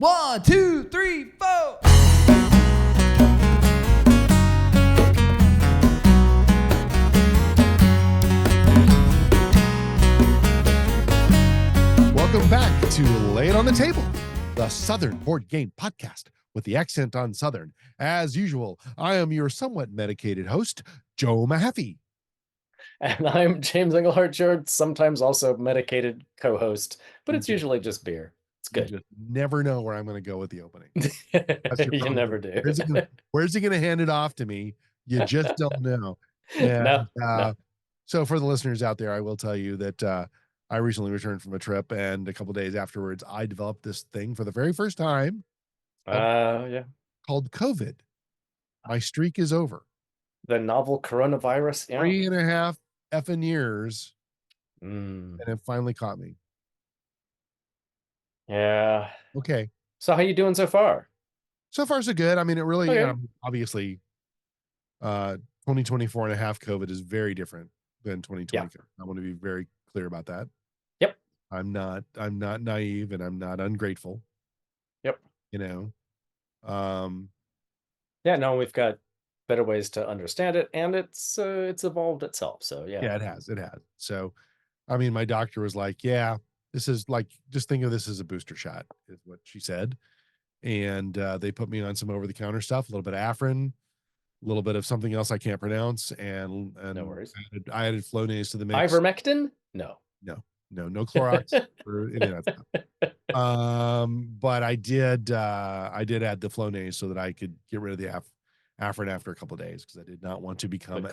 1, 2, 3, 4. Welcome back to Lay It on the Table, the Southern Board Game Podcast with the accent on Southern. As usual, I am your somewhat medicated host, Joe Mahaffey. And I'm James Englehart, your sometimes also medicated co-host, but it's usually just beer. It's good. You just never know where I'm going to go with the opening. You never do. Where's he going to hand it off to me? You just don't know. And, No. So for the listeners out there, I will tell you that I recently returned from a trip, and a couple days afterwards, I developed this thing for the very first time. Called COVID. My streak is over. The novel coronavirus. Yeah. 3.5 effing years. And it finally caught me. Yeah. Okay. So how you doing so far? So far, so good. I mean, it really, obviously, 2024 and a half COVID is very different than 2020. Yeah. I want to be very clear about that. Yep. I'm not naive, and I'm not ungrateful. Yep. Yeah, no, we've got better ways to understand it, and it's evolved itself. So yeah, it has. So, I mean, my doctor was like, yeah, this is like, just think of this as a booster shot, is what she said. And they put me on some over-the-counter stuff, a little bit of Afrin, a little bit of something else I can't pronounce, and no worries. I added Flonase to the mix. Ivermectin? No Clorox or any of that stuff. But I did add the Flonase so that I could get rid of the Afrin after a couple of days, because I did not want to become an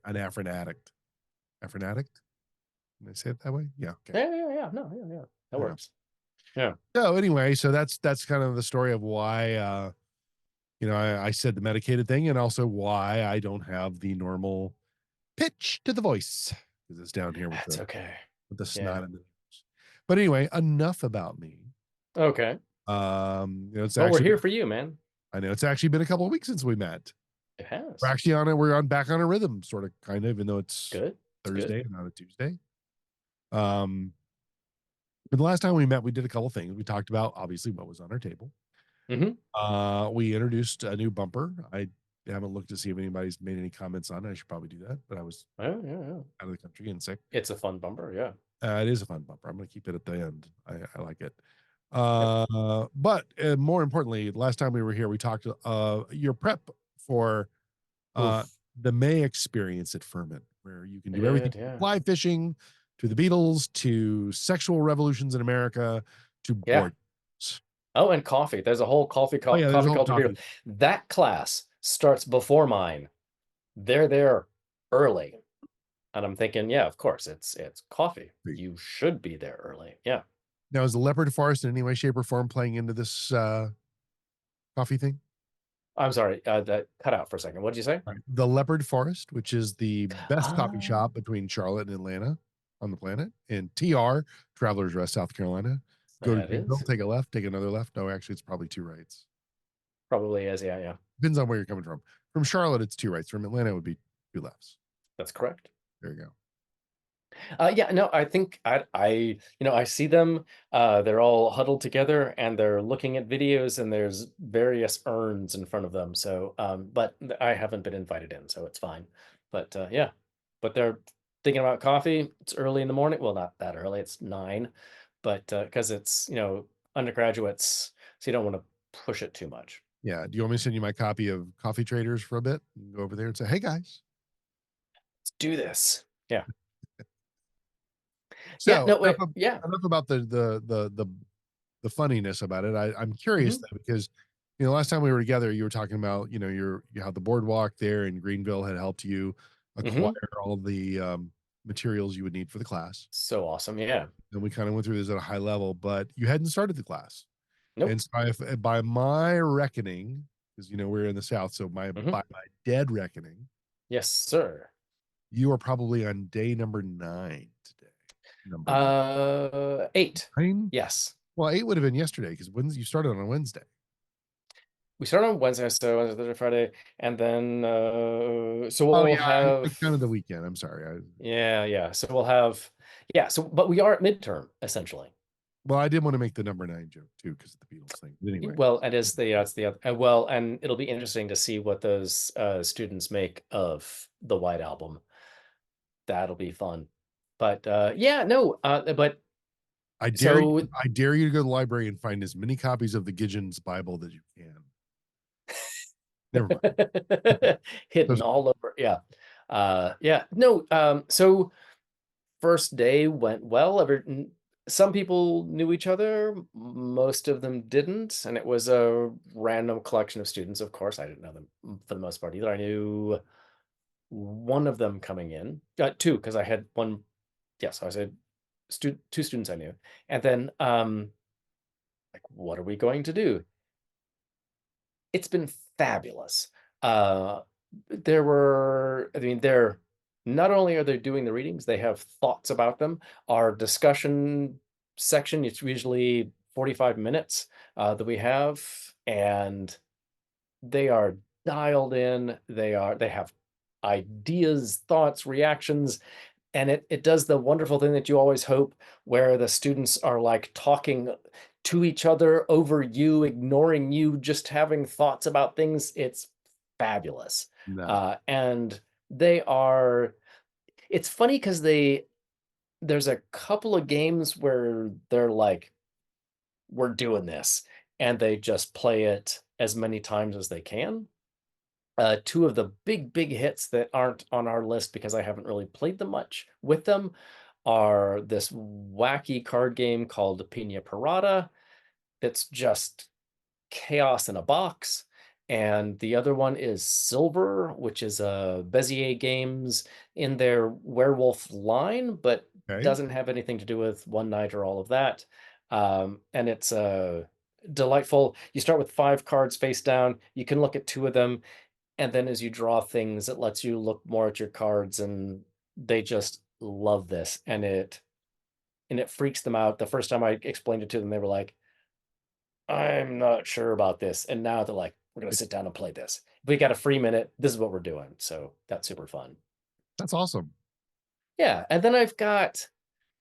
Afrin addict. Afrin addict? Can I say it that way? Yeah. Okay. Yeah. No, that works. Yeah. So anyway, so that's kind of the story of why I said the medicated thing, and also why I don't have the normal pitch to the voice, because it's down here with the snot in the nose. But anyway, enough about me. Okay. It's we're here for you, man. I know it's actually been a couple of weeks since we met. It has. We're actually we're back on a rhythm, sort of, kind of, even though it's good. Thursday and not a Tuesday. But the last time we met, we did a couple things. We talked about, obviously, what was on our table. Mm-hmm. We introduced a new bumper. I haven't looked to see if anybody's made any comments on it. I should probably do that, but I was out of the country and sick. It's a fun bumper, yeah. It is a fun bumper. I'm going to keep it at the end. I like it. But more importantly, last time we were here, we talked your prep for the May experience at Furman, where you can do everything from fly fishing to the Beatles to sexual revolutions in America to board. Oh, and coffee. There's a whole coffee culture. That class starts before mine. They're there early. And I'm thinking, yeah, of course, it's coffee. You should be there early. Yeah. Now, is the leopard forest in any way, shape, or form playing into this coffee thing? I'm sorry, that cut out for a second. What did you say? Right. The Leopard Forest, which is the best coffee shop between Charlotte and Atlanta on the planet, and TR, Travelers Rest, South Carolina. Go to Greenville, take a left, take another left. No, actually, it's probably 2 rights. Probably is, yeah. Depends on where you're coming from. From Charlotte, it's 2 rights. From Atlanta, it would be 2 lefts. That's correct. There you go. I think I see them. They're all huddled together and they're looking at videos, and there's various urns in front of them. So, but I haven't been invited in, so it's fine. But but they're thinking about coffee. It's early in the morning. Well, not that early. It's 9, but because it's undergraduates, so you don't want to push it too much. Yeah. Do you want me to send you my copy of Coffee Traders for a bit? And go over there and say, "Hey guys, let's do this." Yeah. So enough about the funniness about it. I'm curious though, because last time we were together, you were talking about how the boardwalk there in Greenville had helped you acquire all the materials you would need for the class. So awesome, yeah. And we kind of went through this at a high level, but you hadn't started the class. Nope. And so by my reckoning, because we're in the South, so by my dead reckoning, yes, sir, you are probably on day number 9 today. 8. 9? Yes. Well, 8 would have been yesterday, because you started on a Wednesday. We started on Wednesday, so Wednesday, Thursday, Friday, and then so we'll have kind of the weekend. I'm sorry. Yeah. So we'll have but we are at midterm essentially. Well, I did want to make the number 9 joke too because of the Beatles thing. But anyway, Well, and it's the well, and it'll be interesting to see what those students make of the White Album. That'll be fun. But yeah, no, but so I dare you to go to the library and find as many copies of the Gideon's Bible that you can. Never mind. hidden Those, all over. Yeah. Yeah. No, so first day went well. Some people knew each other, most of them didn't, and it was a random collection of students. Of course, I didn't know them for the most part either. I knew one of them coming in, two, because I had one. Yes, I said two students I knew, and then like, what are we going to do? It's been fabulous. Uh, I mean, they're not only are they doing the readings, they have thoughts about them. Our discussion section, it's usually 45 minutes that we have, and they are dialed in. They have ideas, thoughts, reactions, and it does the wonderful thing that you always hope, where the students are like talking to each other over you, ignoring you, just having thoughts about things. It's fabulous. no. And they are it's funny because there's a couple of games where they're like, we're doing this, and they just play it as many times as they can. Two of the big hits that aren't on our list because I haven't really played them much with them are this wacky card game called Pina Parada. It's just chaos in a box. And the other one is Silver, which is a Bezier Games in their werewolf line, but Okay. doesn't have anything to do with One Night or all of that. And it's delightful. You start with 5 cards face down. You can look at 2 of them, and then as you draw things, it lets you look more at your cards, and they just love this, and it freaks them out. The first time I explained it to them, they were like, "I'm not sure about this." And now they're like, "We're gonna sit down and play this. If we got a free minute, this is what we're doing." So that's super fun. That's awesome. Yeah, and then I've got,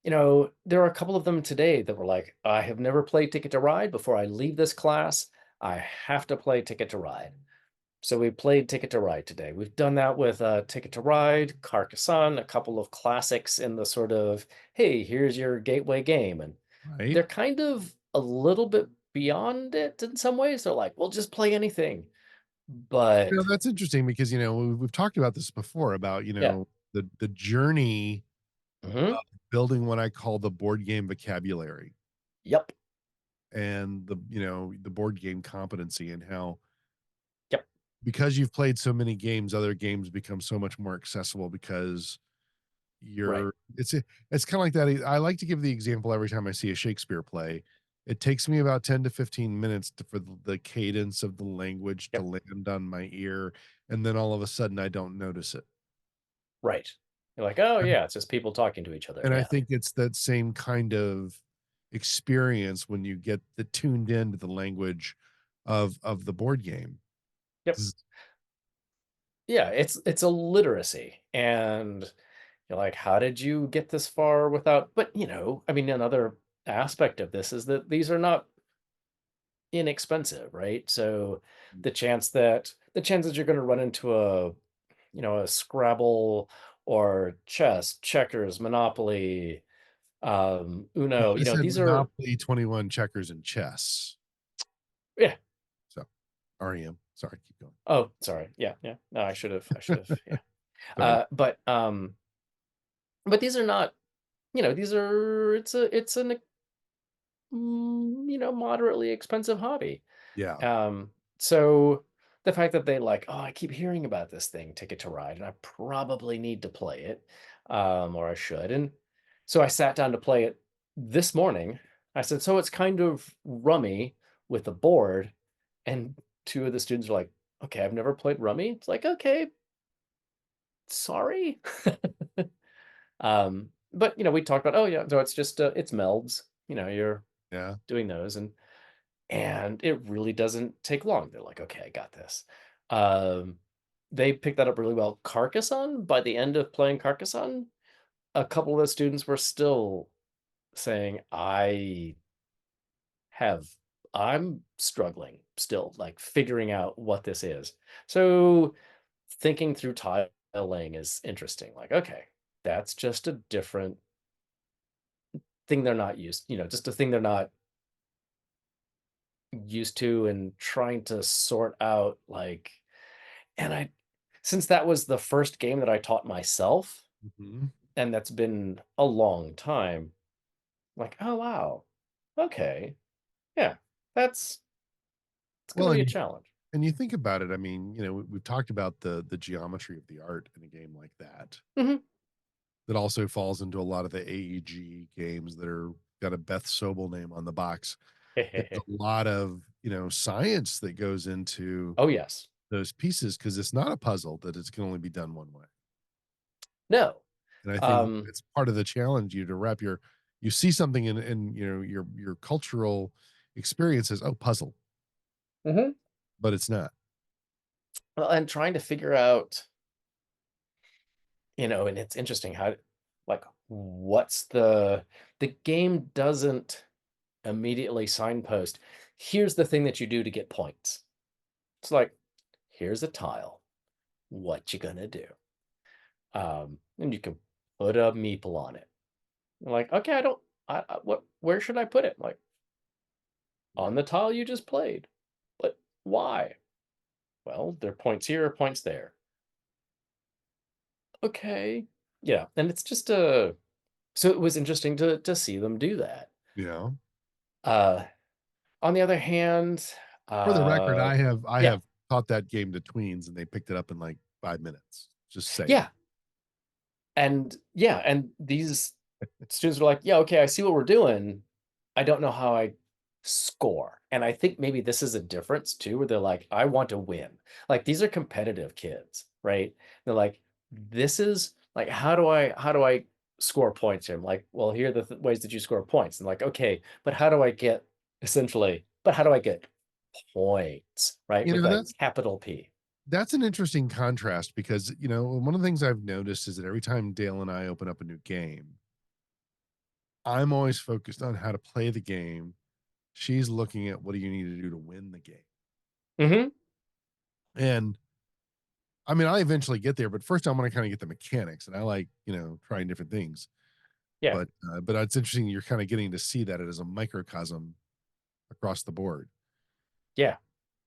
there are a couple of them today that were like, "I have never played Ticket to Ride. Before I leave this class, I have to play Ticket to Ride." So we played Ticket to Ride today. We've done that with Ticket to Ride, Carcassonne, a couple of classics in the sort of, hey, here's your gateway game. And Right. they're kind of a little bit beyond it in some ways. They're like, well, just play anything. But That's interesting because we've talked about this before about yeah. the journey Hmm. of building what I call the board game vocabulary Yep. and the board game competency and how Yep. because you've played so many games, other games become so much more accessible because Right. you're it's kind of like that. I like to give the example every time I see a Shakespeare play. It takes me about 10 to 15 minutes for the cadence of the language to Yep. land on my ear, and then all of a sudden I don't notice it. Right. You're like, oh, And yeah, it's just people talking to each other. and I Yeah. think it's that same kind of experience when you get the tuned into the language of the board game. Yep. 'Cause Yeah. It's a literacy. And you're like, how did you get this far without? But, I mean, another aspect of this is that these are not inexpensive, right? So the chance that you're going to run into a Scrabble or chess, checkers, Monopoly, Uno, I said these are, Monopoly, 21, checkers, and chess. yeah. So REM. Sorry, keep going. Oh, sorry. Yeah, yeah. No, I should have, yeah. Sorry. But these are not, these are, it's an, moderately expensive hobby. Yeah. So the fact that they like, oh, I keep hearing about this thing, Ticket to Ride, and I probably need to play it, or I should. And so I sat down to play it this morning. I said, so it's kind of rummy with the board. And 2 of the students are like, okay, I've never played rummy. It's like, okay, sorry. But we talked about, oh yeah, so it's just it's melds. You're Yeah. doing those, and it really doesn't take long. They're like, "Okay, I got this." Um, they picked that up really well. Carcassonne, by the end of playing Carcassonne, a couple of the students were still saying, have I'm struggling still, like figuring out what this is. So thinking through tiling is interesting. Like, okay, that's just a different thing they're not used, just a thing they're not used to, and trying to sort out like, and I since that was the first game that I taught myself, Mhm. and that's been a long time, like, oh wow. Okay. Yeah. That's it's gonna Well, be a and challenge. you think about it, I mean, we've talked about the geometry of the art in a game like that. Hmm. That also falls into a lot of the AEG games that are got a Beth Sobel name on the box. There's a lot of, science that goes into Oh yes. those pieces because it's not a puzzle that it can only be done one way. No. And I think Um, it's part of the challenge you to wrap you see something in your cultural experiences, oh, puzzle, mhm. but it's not. Well, and trying to figure out, and it's interesting how, like, what's the game doesn't immediately signpost, here's the thing that you do to get points. It's like, here's a tile. What you gonna do? And you can put a meeple on it. I'm like, okay, I don't, what, where should I put it? Like, on Right. the tile you just played. But why? Well, there are points here or points there. Okay. Yeah. And it's just so it was interesting to see them do that. Yeah. Uh on the other hand, For the record, uh I yeah, have taught that game to tweens and they picked it up in like 5 minutes. Just saying. yeah, and these students were like, yeah, okay, I see what we're doing. I don't know how I score. And I think maybe this is a difference too, where they're like, I want to win. Like these are competitive kids, right? They're like, this is like, how do I score points here? I'm like, well, here are the ways that you score points. And like, okay, but how do I get but how do I get points, right? You With know, a that's capital P. That's an interesting contrast because, one of the things I've noticed is that every time Dale and I open up a new game, I'm always focused on how to play the game. She's looking at what do you need to do to win the game. Hmm. And I mean, I eventually get there, but first I want to kind of get the mechanics and I like, trying different things. Yeah. But it's interesting you're kind of getting to see that it is a microcosm across the board. Yeah.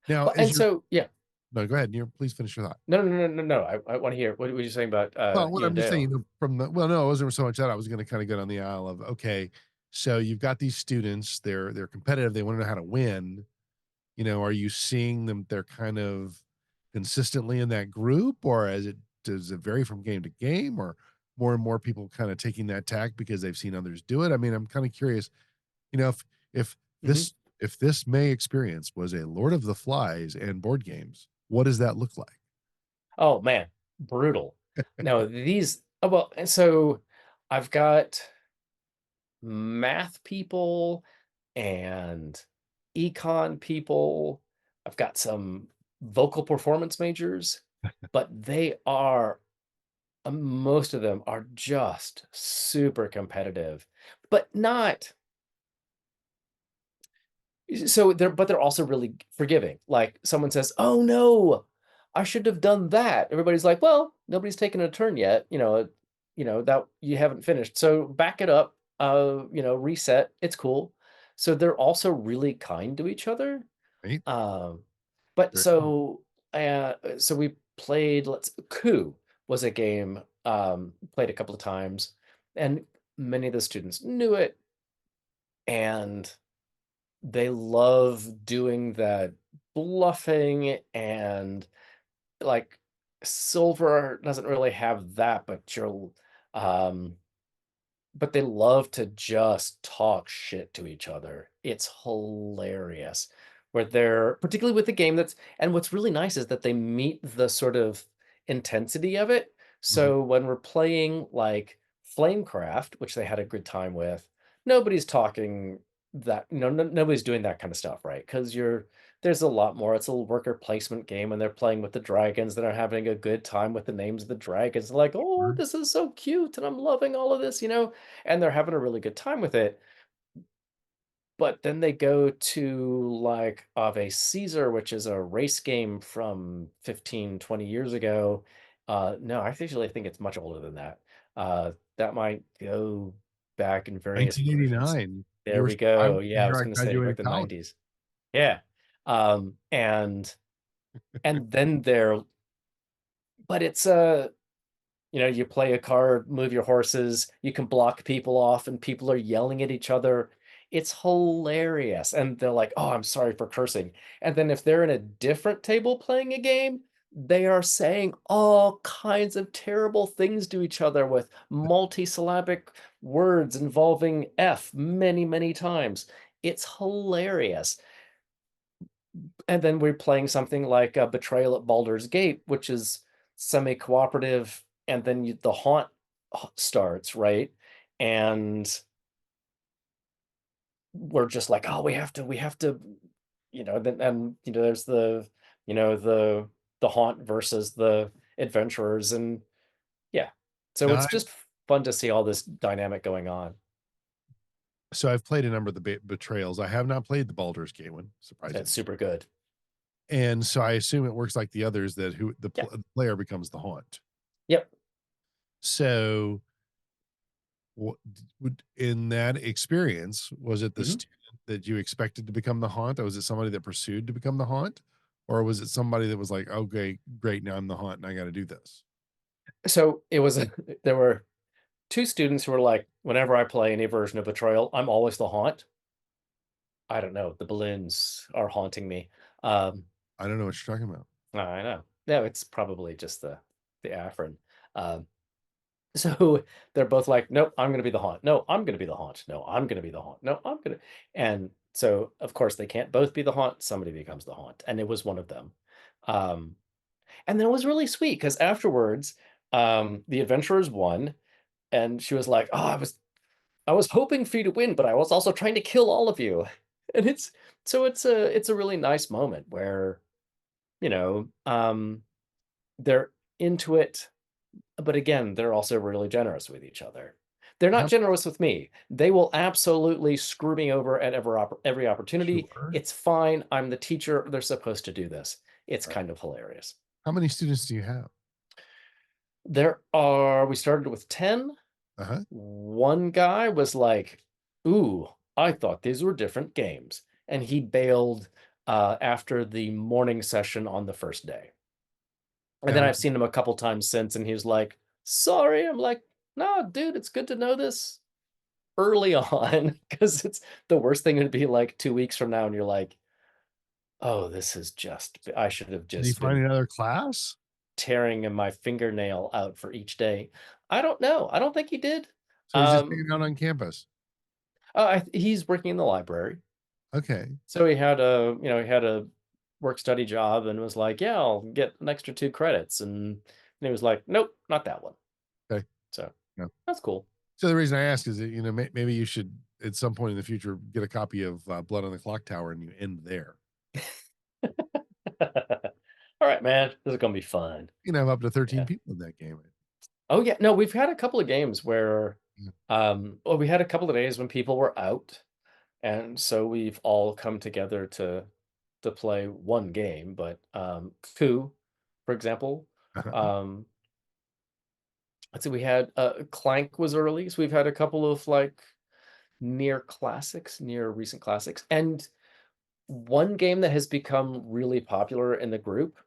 Now, Well, is and your so yeah. no, go ahead. Please finish your thought. No, no, no, no, no. I want to hear what were you saying about Well, what you I'm and just saying, Dale? from the well, no, it wasn't so much that I was going to kind of go down the aisle of okay, so you've got these students, they're competitive, they want to know how to win. Are you seeing them? They're kind of consistently in that group, or does it vary from game to game, or more and more people kind of taking that tack because they've seen others do it? I mean, I'm kind of curious, if Mhm. if this May experience was a Lord of the Flies and board games, what does that look like? Oh man, brutal. No, these well, and so I've got math people and econ people. I've got some vocal performance majors, but they are most of them are just super competitive, but not so they're also really forgiving. Like someone says, "Oh no, I should have done that." Everybody's like, "Well, nobody's taken a turn yet. That you haven't finished. So back it up. Reset. It's cool." So they're also really kind to each other. Right? Um, but Very cool. so we played. Let's Coup was a game. Played a couple of times, and many of the students knew it, and they love doing that bluffing, and like silver doesn't really have that, um but they love to just talk shit to each other. It's hilarious. Where they're particularly with the game that's and what's really nice is that they meet the sort of intensity of it. Mhm. So when we're playing like Flamecraft, which they had a good time with, nobody's talking that nobody's doing that kind of stuff, right? Because there's a lot more. It's a worker placement game, and they're playing with the dragons that are having a good time with the names of the dragons. Like, oh, Sure. this is so cute, and I'm loving all of this, and they're having a really good time with it. but then they go to like Ave Caesar, which is a race game from 15, 20 years ago. No, I actually think it's much older than that. That might go back in various versions. 1989. You There were we I go. was the Yeah, I year was I going to say like graduated the college. 90s. Yeah. And then there, but it's you play a card, move your horses, you can block people off, and people are yelling at each other. It's hilarious. And they're like, oh, I'm sorry for cursing. And then if they're in a different table playing a game, they are saying all kinds of terrible things to each other with multisyllabic words involving F many, many times. It's hilarious. And then we're playing something like Betrayal at Baldur's Gate, which is semi-cooperative, and then the haunt starts, right? And we're just like, oh, we have to, then and there's the haunt versus the adventurers, and yeah, so Now, it's just fun to see all this dynamic going on. so I've played a number of the betrayals. I have not played the Baldur's Gate one, It's surprisingly. super good. And so I assume it works like the others that who Yeah. the player becomes the haunt. Yep. So what would in that experience, was it the Mhm. student that you expected to become the haunt? Or was it somebody that pursued to become the haunt? Or was it somebody that was like, okay, great, now I'm the haunt and I got to do this? So it was there were two students who were like, whenever I play any version of Betrayal, I'm always the haunt. I don't know. The balloons are haunting me. Um, I don't know what you're talking about. I know. No, it's probably just the Afrin. Um, so they're both like, nope, I'm gonna be the haunt. No, I'm gonna be the haunt. No, I'm gonna be the haunt. No, I'm gonna. And so of course they can't both be the haunt. Somebody becomes the haunt, and it was one of them. Um, and then it was really sweet because afterwards, the adventurers won, and she was like, "Oh, I was hoping for you to win, but I was also trying to kill all of you." And it's a really nice moment where, you know, um, they're into it, but again, they're also really generous with each other. They're not How generous with me. They will absolutely screw me over at every opportunity. sure. It's fine. I'm the teacher. They're supposed to do this. It's Right. kind of hilarious. How many students do you have? We started with 10. Uh-huh. One guy was like, "Ooh, I thought these were different games." And he bailed after the morning session on the first day. And then Now, I've seen him a couple times since, and he was like, "Sorry." I'm like, "No, dude, it's good to know this early on because it's the worst thing would be like 2 weeks from now, and you're like, oh, this is just, I should have did he just find been another class? tearing my fingernail out for each day." I don't know. I don't think he did. So he's just Um, hanging out on campus. he's working in the library. Okay. So he had a work study job and was like, "Yeah, I'll get an extra 2 credits." And he was like, "Nope, not that one." Okay. So Yeah. that's cool. So the reason I ask is that, maybe you should at some point in the future get a copy of Blood on the Clock Tower and you end there. All right, man. This is gonna be fun. You can have up to 13 Yeah. people in that game. Oh yeah. No, we've had a couple of games where, Yeah. well, we had a couple of days when people were out, and so we've all come together to play one game. But Coup, for example, Uh-huh. um, let's see, we had Clank was early, so we've had a couple of like near recent classics, and one game that has become really popular in the group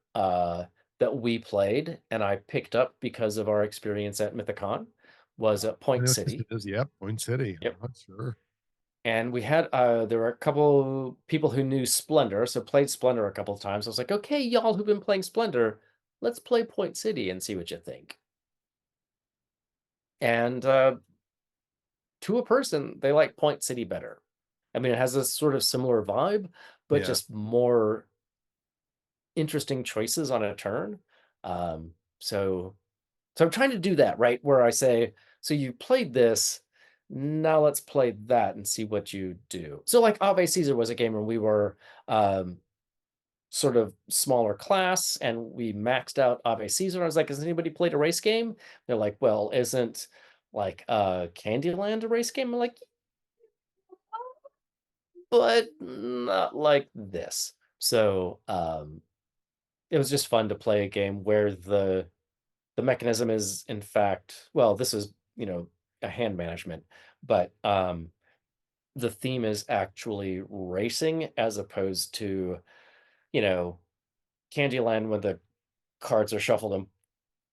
that we played and I picked up because of our experience at Mythicon was I Point know this City. is, yep, Point City. Yep. Sure. And we had there were a couple people who knew Splendor, so played Splendor a couple of times. I was like, okay, y'all who've been playing Splendor, let's play Point City and see what you think. And to a person, they like Point City better. I mean, it has a sort of similar vibe, but Yeah. just more interesting choices on a turn. Um, so so I'm trying to do that, right? Where I say, so you played this, now let's play that and see what you do. So like Ave Caesar was a game where we were um sort of smaller class and we maxed out Ave Caesar. I was like, has anybody played a race game? They're like, well, isn't like Candyland a race game? I'm like, but not like this. So, it was just fun to play a game where the mechanism is in fact, well, this is, a hand management, but the theme is actually racing as opposed to, you know, Candyland when the cards are shuffled and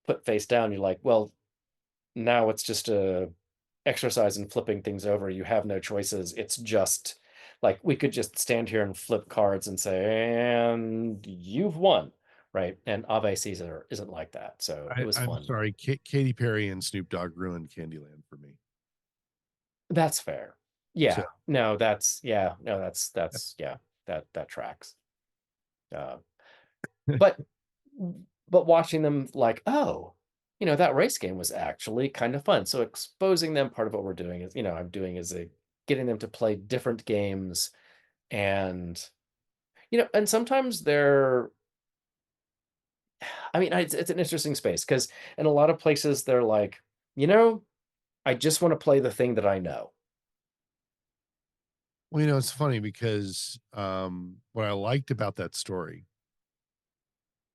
put face down. You're like, well, now it's just a exercise in flipping things over. You have no choices. It's just like we could just stand here and flip cards and say, and you've won. Right. And Ave Caesar isn't like that. So it was I'm fun. sorry, Katy Perry and Snoop Dogg ruined Candyland for me. That's fair. So Yeah. No, that's yeah, that tracks. Uh, but but watching them like, oh, that race game was actually kind of fun. So exposing them, part of what we're doing is, I'm doing is getting them to play different games and and sometimes they're I mean, it's an interesting space because in a lot of places they're like, you know, I just want to play the thing that I know. well, it's funny because what I liked about that story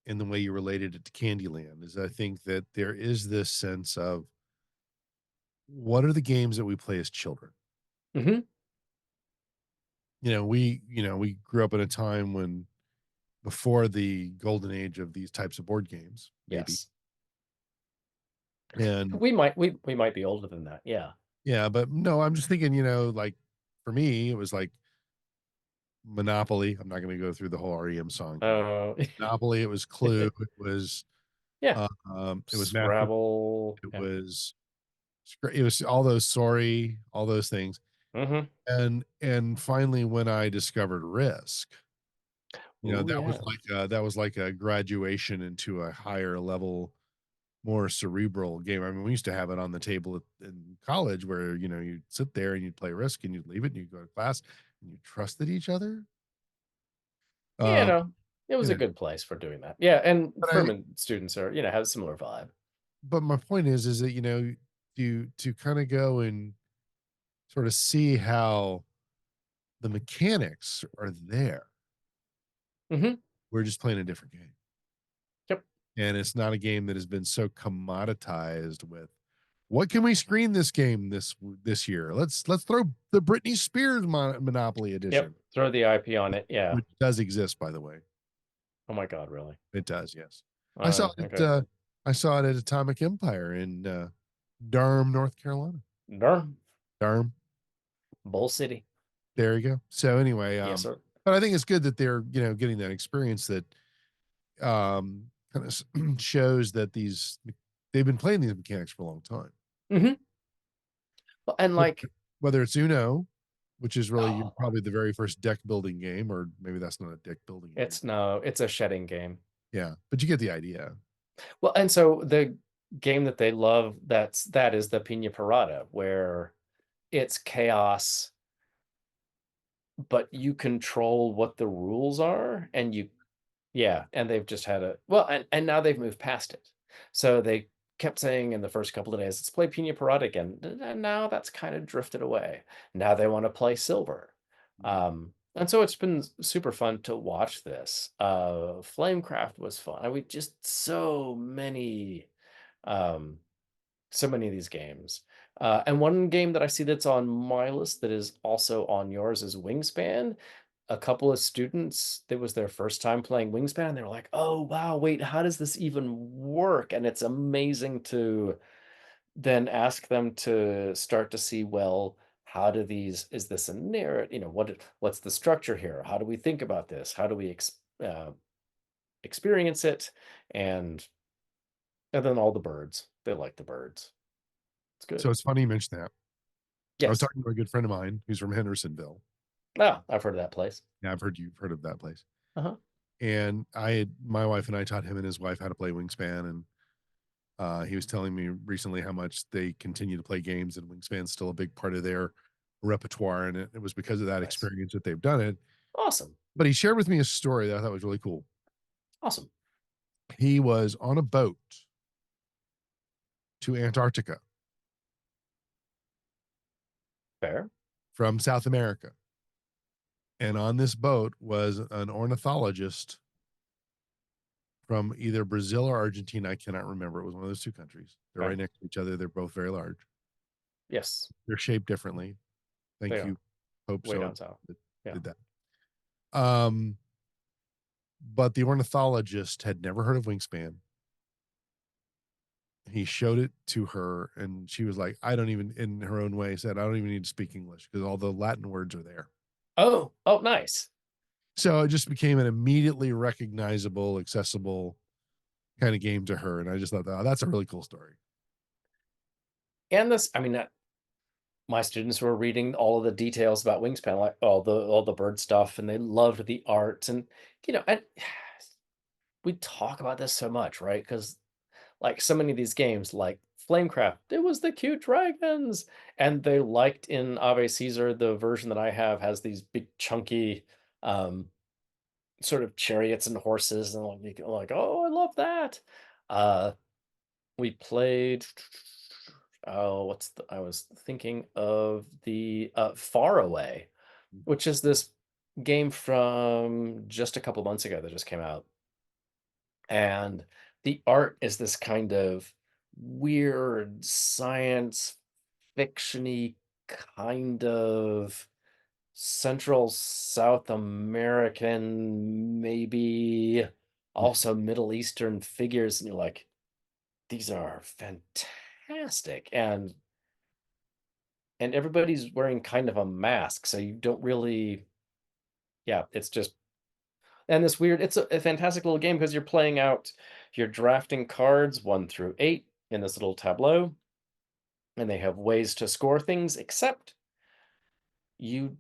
and the way you related it to Candyland is I think that there is this sense of what are the games that we play as children? Hmm. We grew up in a time when before the golden age of these types of board games, maybe. Yes. And We might be older than that. Yeah. yeah, but no, I'm just thinking, like for me, it was like Monopoly. I'm not going to go through the whole REM song here. Oh, Monopoly, it was Clue, yeah. it was Master, Scrabble. it Yeah. was it was all those sorry, all those things. Hmm. And finally when I discovered Risk, Oh that was yeah. like a graduation into a higher level, more cerebral game. I mean, we used to have it on the table in college where, you'd sit there and you'd play Risk and you'd leave it and you'd go to class and you trusted each other. Yeah. Um, No, it you was a know, good place for doing that. Yeah, and but I Furman students are have a similar vibe. but my point is that, to kind of go and sort of see how the mechanics are there. Hmm. We're just playing a different game. Yep. And it's not a game that has been so commoditized with what can we screen this game this year? Let's throw the Britney Spears Monopoly Yep. edition, Throw the IP on it. Yeah. which does exist, by the way. Oh my God, really? It does, yes. I saw it. Okay. I saw it at Atomic Empire in Durham, North Carolina. Durham, Durham. Bull City. There you go. So anyway, Yes, sir. but I think it's good that they're getting that experience that kind of shows that they've been playing these mechanics for a long time. Hmm. Well, and Whether like, whether it's Uno, which is really oh, probably the very first deck building game, or maybe that's not a deck building game. it's a shedding game. Yeah, but you get the idea. Well, and so the game that they love, that is the Pina Parada, where it's chaos, but you control what the rules are, and yeah, and they've just had a well, and now they've moved past it. So they kept saying in the first couple of days, let's play Pina Parada again. And now that's kind of drifted away. Now they want to play Silver. Mhm. And so it's been super fun to watch this. Flamecraft was fun. I mean, just um, so many of these games. And one game that I see that's on my list that is also on yours is Wingspan. A couple of students, it was their first time playing Wingspan. And they were like, oh, wow, wait, how does this even work? And it's amazing to then ask them to start to see, well, how do these, is this a narrative? What's the structure here? How do we think about this? How do we experience it? And and then all the birds. They like the birds. It's So good. it's funny you mentioned that. I was Yes. talking to a good friend of mine who's from Hendersonville. Ah, I've heard of that place. Yeah, I've heard you've heard of that place. Uh-huh. And my wife and I taught him and his wife how to play Wingspan, and he was telling me recently how much they continue to play games, and Wingspan's still a big part of their repertoire, and it was because of that Nice. experience that they've done it. Awesome. But he shared with me a story that I thought was really cool. Awesome. He was on a boat to Antarctica Fair. from South America, And on this boat was an ornithologist from either Brazil or Argentina. I cannot remember. It was one of those two countries. They're Okay. right next to each other. They're both very large. Yes, They're shaped differently. they Thank are you. Hope way so. down south. That Yeah. did that. Um, but the ornithologist had never heard of Wingspan. He showed it to her, and she was like, I don't even, in her own way, said, I don't even need to speak English because all the Latin words are there. Oh, nice. So it just became an immediately recognizable, accessible kind of game to her. And I just thought, oh, that's a really cool story. And this, I mean, my students were reading all of the details about Wingspan, like all the bird stuff, and they loved the art. And and we talk about this so much, right? Because like so many of these games, like Flamecraft, it was the cute dragons, and they liked in Ave Caesar. The version that I have has these big chunky, um, sort of chariots and horses, and like, oh, I love that. Uh, we played. Oh, I was thinking of the Far Away, which is this game from just a couple months ago that just came out. And the art is this kind of weird science fictiony kind of Central South American, maybe also Middle Eastern figures, and you're like, these are fantastic. And everybody's wearing kind of a mask, so you don't really, yeah, it's just, and this weird, it's a fantastic little game because you're drafting cards 1 through 8 in this little tableau, and they have ways to score things, except you,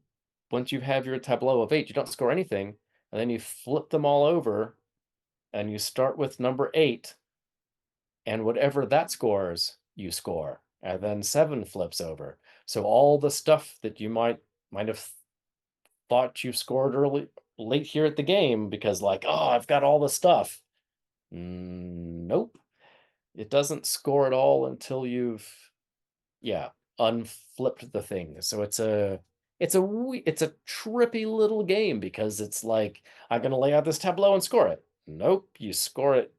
once you have your tableau of 8, you don't score anything, and then you flip them all over, and you start with number 8, and whatever that scores, you score, and then 7 flips over. So all the stuff that you might have thought you scored late here at the game because like, oh, I've got all the stuff. Nope. It doesn't score at all until you've, yeah, unflipped the thing. So it's a trippy little game because it's like, I'm gonna lay out this tableau and score it. Nope, you score it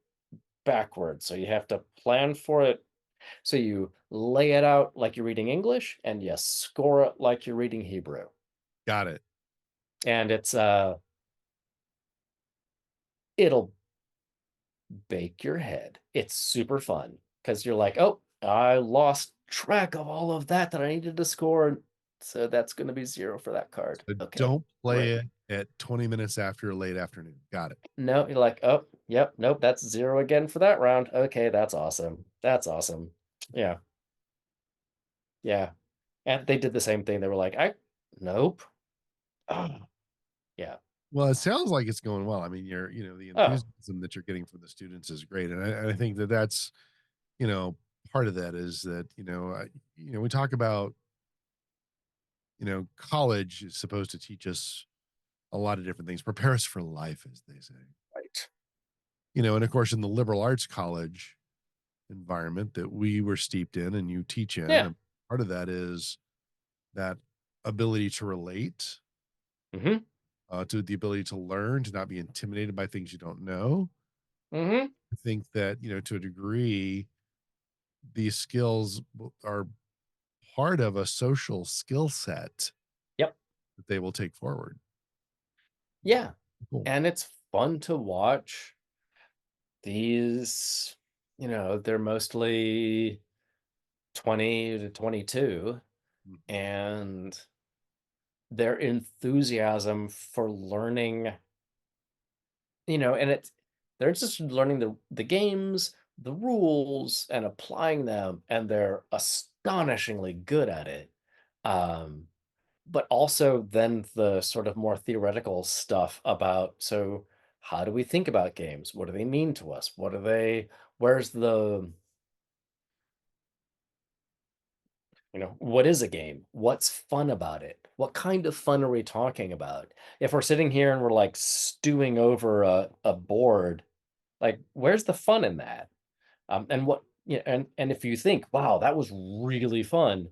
backwards. So you have to plan for it. So you lay it out like you're reading English and you score it like you're reading Hebrew. Got it. And it'll bake your head. It's super fun because you're like, oh, I lost track of all of that I needed to score. So that's going to be 0 for that card. So Okay, don't play great. it at 20 minutes after late afternoon. Got it. No, you're like, oh, yep, nope, that's 0 again for that round. Okay, that's awesome. That's awesome. Yeah, yeah. And they did the same thing. They were like, nope. Oh, yeah. Well, it sounds like it's going well. I mean, the Oh, enthusiasm that you're getting from the students is great. And I think that that's, you know, part of that is that, we talk about, college is supposed to teach us a lot of different things, prepare us for life, as they say. right. And of course, in the liberal arts college environment that we were steeped in and you teach in, Yeah. and part of that is that ability to relate, Mm-hmm. to the ability to learn, to not be intimidated by things you don't know. Mm-hmm. I think that, to a degree, these skills are part of a social skill set Yep. that they will take forward. Yeah. Cool. And it's fun to watch these, they're mostly 20 to 22, Mhm. and their enthusiasm for learning, and they're just learning the games, the rules, and applying them, and they're astonishingly good at it. Um, but also then the sort of more theoretical stuff about, so how do we think about games? What do they mean to us? Where's the, what is a game? What's fun about it? What kind of fun are we talking about? If we're sitting here and we're like stewing over a board, like where's the fun in that? And what, and if you think, wow, that was really fun,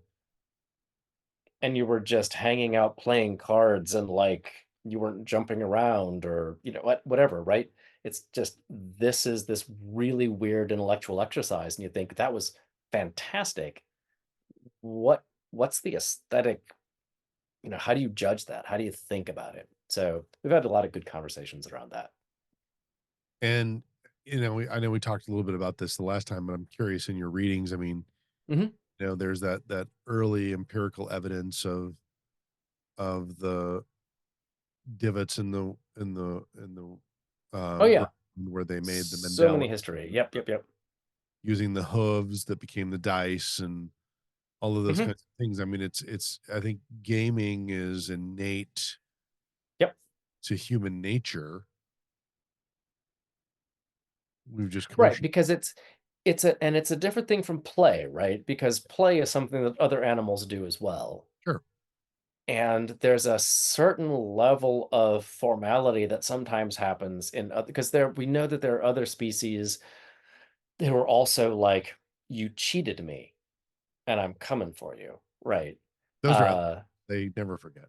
and you were just hanging out playing cards and like you weren't jumping around or whatever, right? It's just this is this really weird intellectual exercise, and you think that was fantastic. What's the aesthetic? How do you judge that? How do you think about it? So we've had a lot of good conversations around that. And I know we talked a little bit about this the last time, but I'm curious in your readings. I mean, Hmm. there's that early empirical evidence of the divots Oh ground yeah, where they made the so Mandela many history. Yep, yep, yep. using the hooves that became the dice and all of those Hmm. kinds of things. I mean, it's I think gaming is innate Yep. to human nature. We've just Right, commercial. because it's a different thing from play, right? Because play is something that other animals do as well. Sure. And there's a certain level of formality that sometimes happens in other, because we know that there are other species who are also like, you cheated me and I'm coming for you, right? Those are out. Uh They never forget.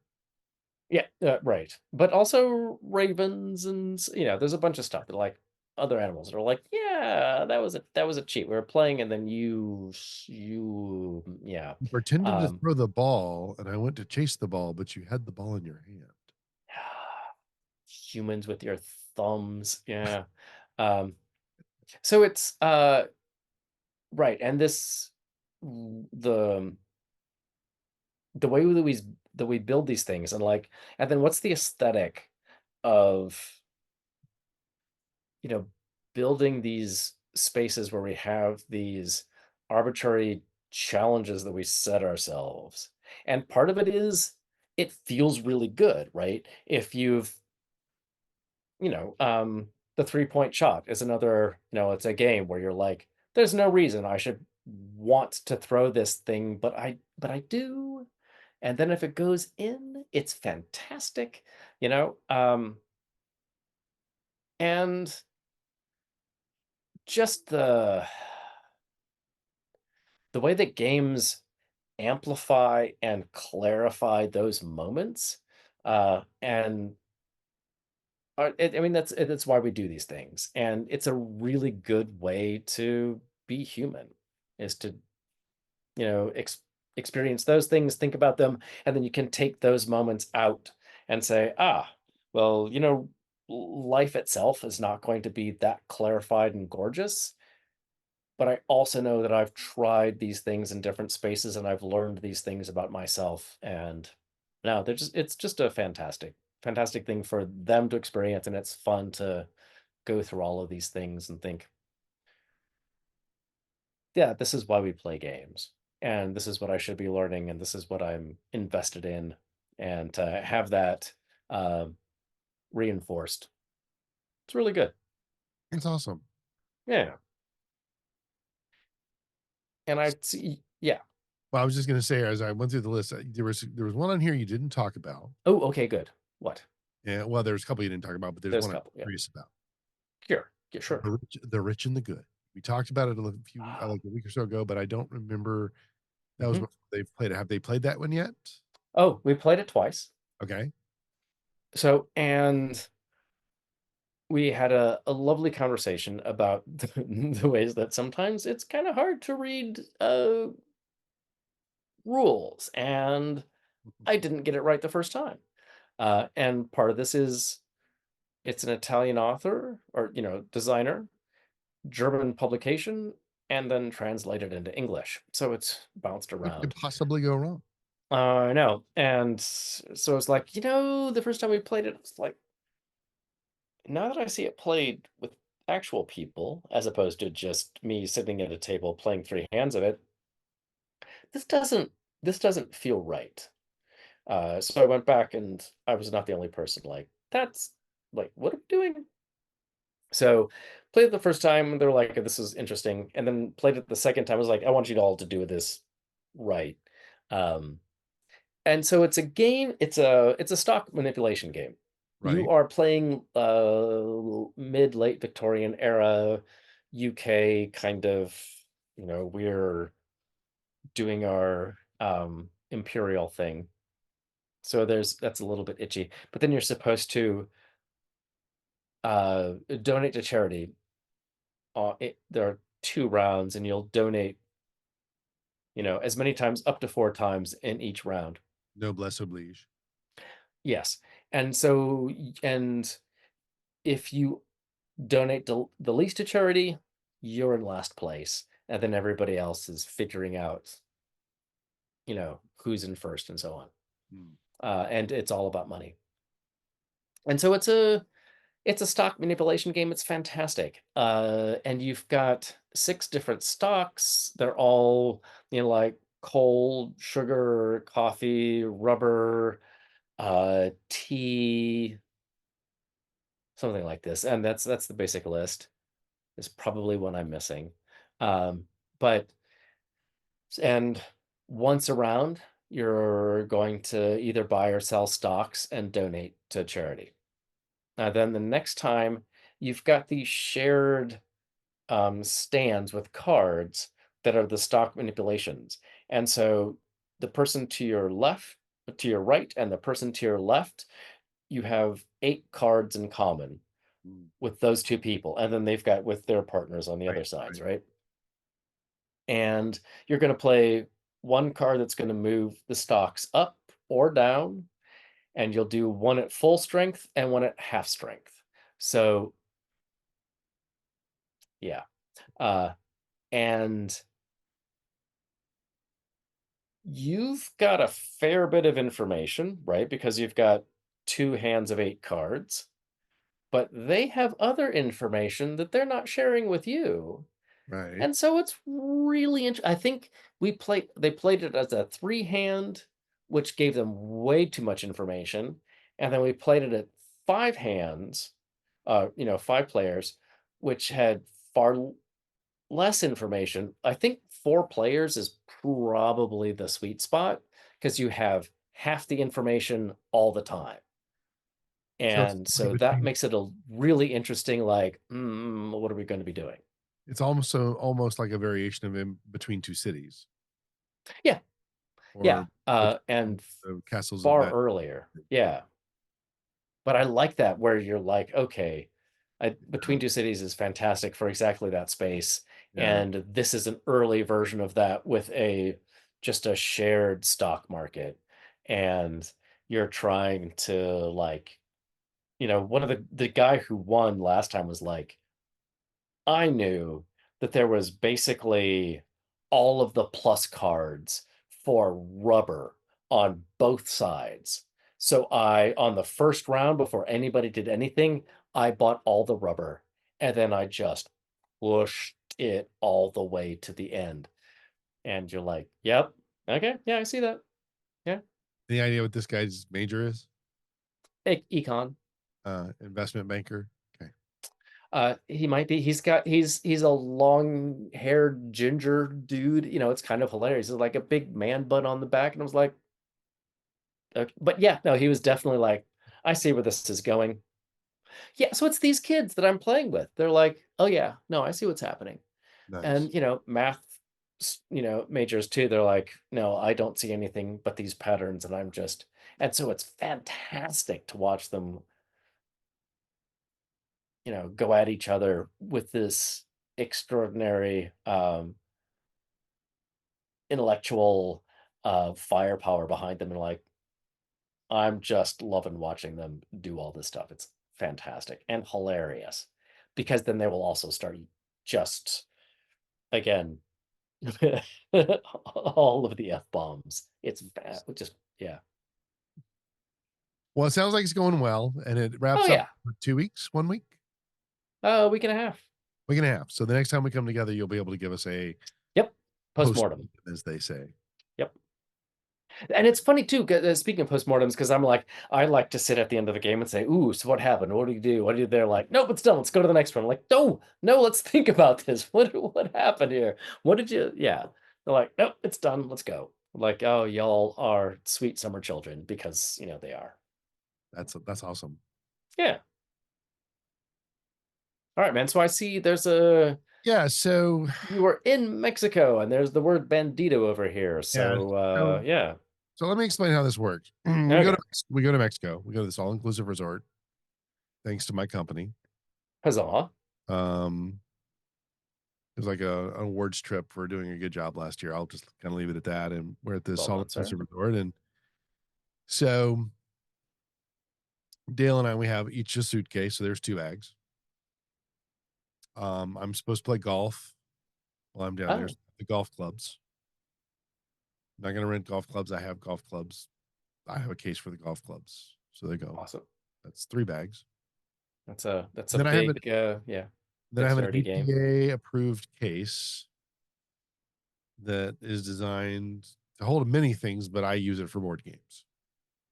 yeah, right. But also ravens and there's a bunch of stuff that like other animals that are like, yeah, that was a cheat. We were playing and then yeah. You pretended to Um throw the ball, and I went to chase the ball, but you had the ball in your hand. humans with your thumbs, yeah. Um so it's right, and the the way that we build these things, and then what's the aesthetic of you know, building these spaces where we have these arbitrary challenges that we set ourselves. And part of it is it feels really good, right? If the 3-point shot is another, it's a game where you're like, there's no reason I should want to throw this thing, but I do. And then if it goes in, it's fantastic, you know? And just the way that games amplify and clarify those moments, and I mean that's why we do these things, and it's a really good way to be human, is to experience those things, think about them, and then you can take those moments out and say, well, life itself is not going to be that clarified and gorgeous, but I also know that I've tried these things in different spaces and I've learned these things about myself. And no, it's just a fantastic thing for them to experience. And it's fun to go through all of these things and think, yeah, this is why we play games. And this is what I should be learning. And this is what I'm invested in. And to have that uh, reinforced, it's really good. It's awesome. Yeah. And I see, yeah. Well, I was just gonna say, as I went through the list, there was one on here you didn't talk about. Oh, okay, good. What? Yeah, well, there's a couple you didn't talk about, but there's There's a one I'm couple. Yeah. curious about. Sure. Yeah, sure. The rich and the good. We talked about it like a week or so ago, but I don't remember that was Mhm. what they've played. Have they played that one yet? Oh, we played it twice. Okay. So, and we had a lovely conversation about the ways that sometimes it's kind of hard to read rules, and I didn't get it right the first time. And part of this is it's an Italian author or designer, German publication, and then translated into English. So it's bounced What could around. possibly go wrong? I know, and so it's like the first time we played it, it's like now that I see it played with actual people, as opposed to just me sitting at a table playing three hands of it, this doesn't this doesn't feel right. So I went back, and I was not the only person. Like, that's like, what am I doing? So played it the first time, they were like, "This is interesting," and then played it the second time. I was like, "I want you all to do this right." Um, and so it's a game. It's a stock manipulation game. You Right. are playing mid late Victorian era UK kind of, we're doing our imperial thing. So that's a little bit itchy. But then you're supposed to donate to charity. There are 2 rounds, and you'll donate, as many times, up to 4 times in each round. Noblesse oblige. Yes. And so, and if you donate the least to charity, you're in last place. And then everybody else is figuring out, who's in first and so on. Hmm. And it's all about money. And so it's a stock manipulation game. It's fantastic. And you've got 6 different stocks. They're all, like coal, sugar, coffee, rubber, tea, something like this. And that's the basic list. Is probably one I'm missing. Um, but and once around, you're going to either buy or sell stocks and donate to charity. Then the next time, you've got these shared stands with cards that are the stock manipulations. And so the person to your right, and the person to your left, you have 8 cards in common Hmm. with those 2 people. And then they've got with their partners on the Right, other sides, right. right? And you're going to play one card that's going to move the stocks up or down, and you'll do one at full strength and one at half strength. So, yeah. Uh, and you've got a fair bit of information, right? Because you've got 2 hands of 8 cards, but they have other information that they're not sharing with you. Right. And so it's really I think they played it as a 3 hand, which gave them way too much information. And then we played it at 5 hands, 5 players, which had less information. I think 4 players is probably the sweet spot because you have half the information all the time. So it's And like so that between makes it a really interesting, like, what are we going to be doing? it's almost like a variation of In Between Two Cities Yeah. Yeah. or between And the Castles of far Bad. earlier. Yeah. But I like that where you're like, okay, Yeah, Between Two Cities is fantastic for exactly that space. yeah. And this is an early version of that with just a shared stock market. And you're trying to, like, one of the guy who won last time was like, I knew that there was basically all of the plus cards for rubber on both sides. So on the first round, before anybody did anything, I bought all the rubber, and then I just pushed it all the way to the end. And you're like, yep, okay, yeah, I see that. Yeah. Any idea what this guy's major is? Econ. Investment banker. Okay. He might be. He's a long-haired ginger dude. It's kind of hilarious. He's like a big man bun on the back, and I was like, okay. But yeah, no, he was definitely like, I see where this is going. Yeah, so it's these kids that I'm playing with. They're like, oh yeah, no, I see what's happening. Nice. And math, majors too. They're like, no, I don't see anything but these patterns, and and so it's fantastic to watch them, go at each other with this extraordinary intellectual firepower behind them. And like, I'm just loving watching them do all this stuff. It's fantastic and hilarious because then they will also start just again all of the F bombs. It's just, yeah. Well, it sounds like it's going well, and it Oh wraps up yeah. for 2 weeks, 1 week, A week and a half. week and a half. So the next time we come together, you'll be able to give us a Yep. post, Postmortem. as they say. Yep. And it's funny too, speaking of postmortems, because I like to sit at the end of the game and say, "Ooh, so what happened? What do you do? What do you?" They're like, "Nope, it's done. Let's go to the next one." I'm like, "No, no, let's think about this. What happened here? What did you?" Yeah, they're like, "Nope, it's done. Let's go." I'm like, "Oh, y'all are sweet summer children," because they are. That's awesome. Yeah. All right, man. So I see there's a Yeah. So you were in Mexico, and there's the word Bandido over here. yeah. So So yeah. So let me explain how this works. Okay. We go to Mexico. We go to this all-inclusive resort, thanks to my company. Huzzah. Um, it was like an awards trip for doing a good job last year. I'll just kind of leave it at that. And we're at this Well done, sir. all-inclusive resort, and so Dale and I, we have each a suitcase. So there's 2 bags. I'm supposed to play golf while I'm down there. Oh, The golf clubs. I'm not going to rent golf clubs. I have golf clubs. I have a case for the golf clubs. So they go. awesome. That's 3 bags. That's a Then I have big yeah, then I have an dexterity game. APA approved case that is designed to hold many things, but I use it for board games.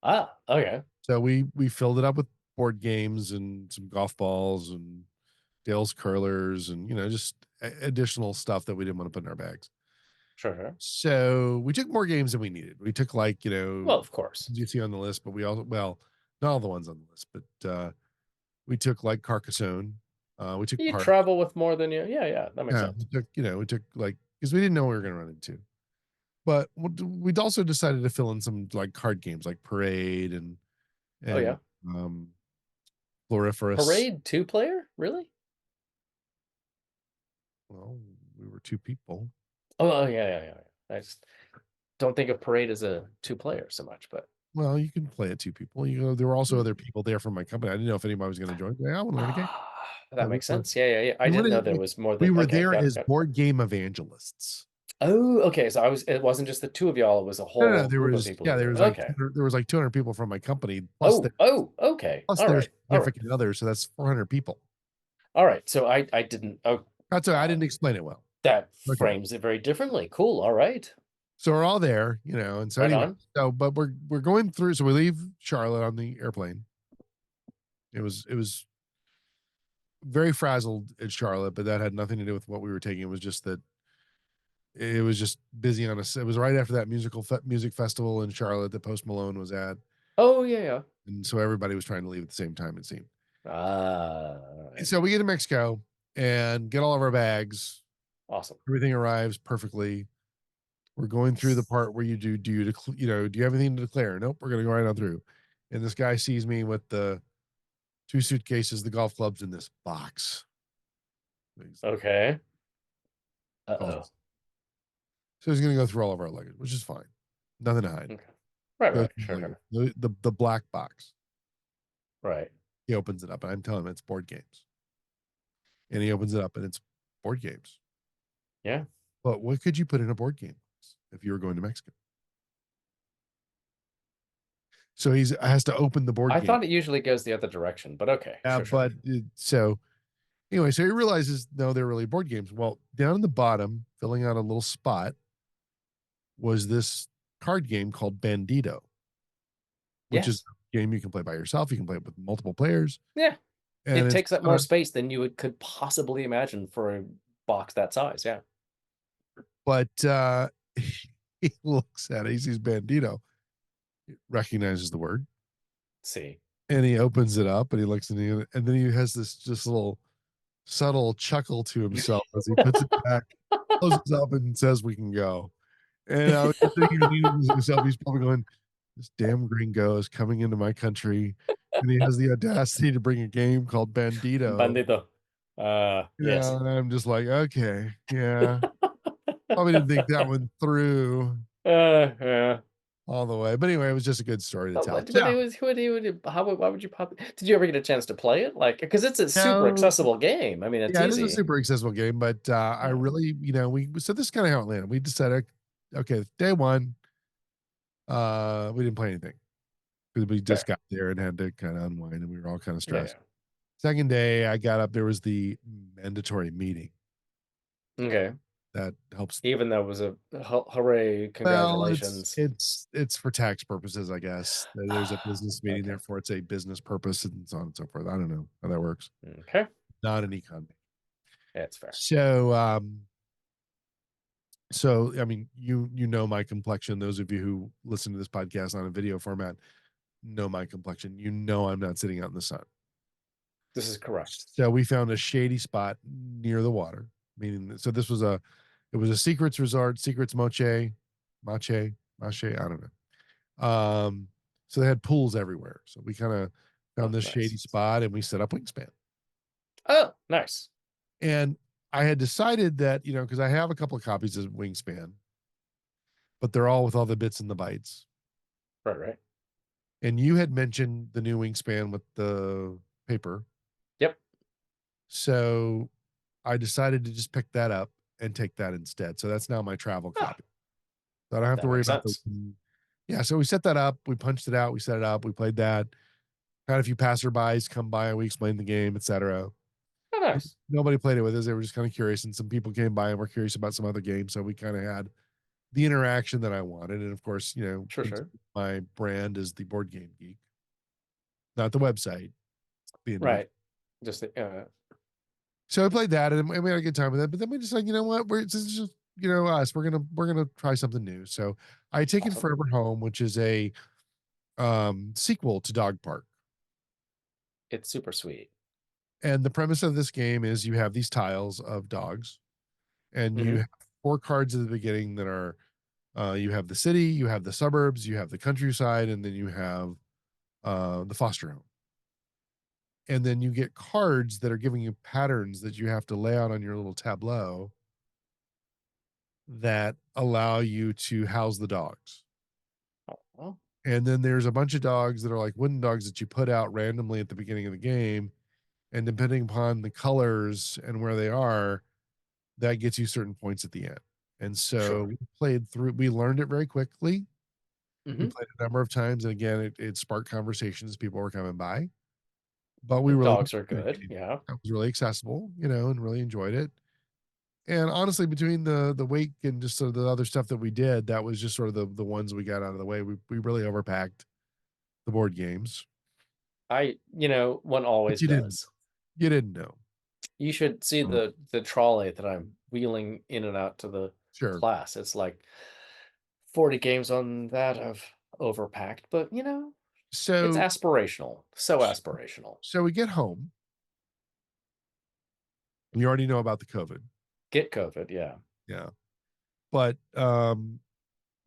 Ah, okay. So we filled it up with board games and some golf balls and Dale's curlers and just additional stuff that we didn't want to put in our bags. Sure. So we took more games than we needed. We took like, Well, of course. you see on the list, but we also, well, not all the ones on the list, but we took like Carcassonne. We took You part. travel with more than you. Yeah, that makes Yeah, sense. we took like, because we didn't know what we were going to run into. But we'd also decided to fill in some like card games like Parade and Oh and yeah. um Floriferous. Parade 2-player? Really? Well, we were 2 people. Oh, yeah. I just don't think of Parade as a 2-player so much, but Well, you can play it 2 people. There were also Hmm. other people there from my company. I didn't know if anybody was going to join. Yeah, I want to learn a game. That So makes sense. Yeah. I we didn't know wanted there was more we than were okay, there got it, as got it. board game evangelists. Oh, okay. So it wasn't just the 2 of y'all, it was a No, whole group of people who there were was like okay. there was like 200 people from my company Oh, okay. plus All their right. All right. significant others, so that's 400 people. All right. So I didn't That's why I didn't explain it well. that Okay. frames it very differently. Cool. All right. So we're all there, and so Right anyway, on. but we're going through. So we leave Charlotte on the airplane. It was very frazzled at Charlotte, but that had nothing to do with what we were taking. It was just that it was just busy on us. It was right after that music festival in Charlotte that Post Malone was at, Oh, yeah. and so everybody was trying to leave at the same time. It seemed. All And right. so we get to Mexico and get all of our bags. Awesome. Everything arrives perfectly. We're going through the part where do you do you have anything to declare? Nope, we're gonna go right on through. And this guy sees me with the 2 suitcases, the golf clubs in this box. Okay. Calls Uh-oh. us. So he's gonna go through all of our luggage, which is fine. Nothing to hide. Okay. Right, Goes right. through the Sure, luggage. sure. The black box. Right. He opens it up, and I'm telling him it's board games. And he opens it up, and it's board games. Yeah. But what could you put in a board game if you were going to Mexico? So he has to open the board I game. thought it usually goes the other direction, but okay. Yeah, Sure. but so anyway, so he realizes no, they're really board games. Well, down in the bottom, filling out a little spot, was this card game called Bandido, which is Yes. a game you can play by yourself. You can play it with multiple players, Yeah. and It it's takes up more space than you could possibly imagine for a box that size. Yeah. but he looks at it. He sees Bandido, recognizes the word, See. and he opens it up and he looks and then he has this just little subtle chuckle to himself as he puts it back, closes up, and says, "We can go." And I was just thinking, to himself, he's probably going, "This damn gringo is coming into my country, and he has the audacity to bring a game called Bandido." Bandido. Yes. And I'm just like, okay, yeah, probably didn't think that one through Yeah. all the way. But anyway, it was just a good story to tell. But So, it was why would you pop it? Did you ever get a chance to play it? Like, because it's a super no, accessible game. I mean, it's yeah, it is a easy. super accessible game, but I Yeah. really, so this is kind of how it landed. We decided, okay, day one, we didn't play anything because we just Fair. got there and had to kind of unwind, and we were all kind of Yeah. stressed. Second day, I got up. There was the mandatory meeting Okay. that helps. Even though it was a hooray, Well, congratulations. it's for tax purposes, I guess. There's a business meeting, Okay. therefore it's a business purpose, and so on and so forth. I don't know how that works. Okay. Not an econ meeting. Yeah, it's fair. So I mean, you know my complexion. Those of you who listen to this podcast on a video format know my complexion. You know I'm not sitting out in the sun. This is correct. So we found a shady spot near the water. Meaning, so this was it was a secrets resort, secrets moche, I don't know. So they had pools everywhere. So we kind of found Oh, this shady nice. spot and we set up Wingspan. Oh, nice. And I had decided that, because I have a couple of copies of Wingspan, but they're all with all the bits and the bytes. Right, right. And you had mentioned the new Wingspan with the paper. Yep. So I decided to just pick that up and take that instead. So that's now my travel Ah, copy. So I don't have to that worry makes about the. sense. Yeah. So we set that up. We punched it out. We set it up. We played that. Had a few passerbys come by and we explained the game, etc. Oh, nice. Nobody played it with us. They were just kind of curious. And some people came by and were curious about some other games. So we kind of had the interaction that I wanted. And of course, Sure, sure. my brand is the Board Game Geek, not the website, the individual. Right. Just So I played that and we had a good time with it. But then we decided, you know what, this is just us. We're gonna try something new. So I had taken awesome. Forever Home, which is a sequel to Dog Park. It's super sweet. And the premise of this game is you have these tiles of dogs, and you Hmm. have 4 cards at the beginning that are you have the city, you have the suburbs, you have the countryside, and then you have the foster home. And then you get cards that are giving you patterns that you have to lay out on your little tableau that allow you to house the dogs. Oh, And then there's a bunch of dogs that are like wooden dogs that you put out randomly at the beginning of the game. And depending upon the colors and where they are, that gets you certain points at the end. And so sure. we learned it very quickly. We Hmm. played a number of times. And again, it sparked conversations as people were coming by. But we really, Dogs are good. Yeah. it was really accessible, and really enjoyed it. And honestly, between the wake and just sort of the other stuff that we did, that was just sort of the ones we got out of the way. We really overpacked the board games. One But always you didn't. does. You didn't know. You should see Oh, the trolley that I'm wheeling in and out to the sure. class. It's like 40 games on that. I've overpacked, but it's So aspirational. So aspirational. so we get home. You already know about the COVID. Get COVID, yeah. Yeah. But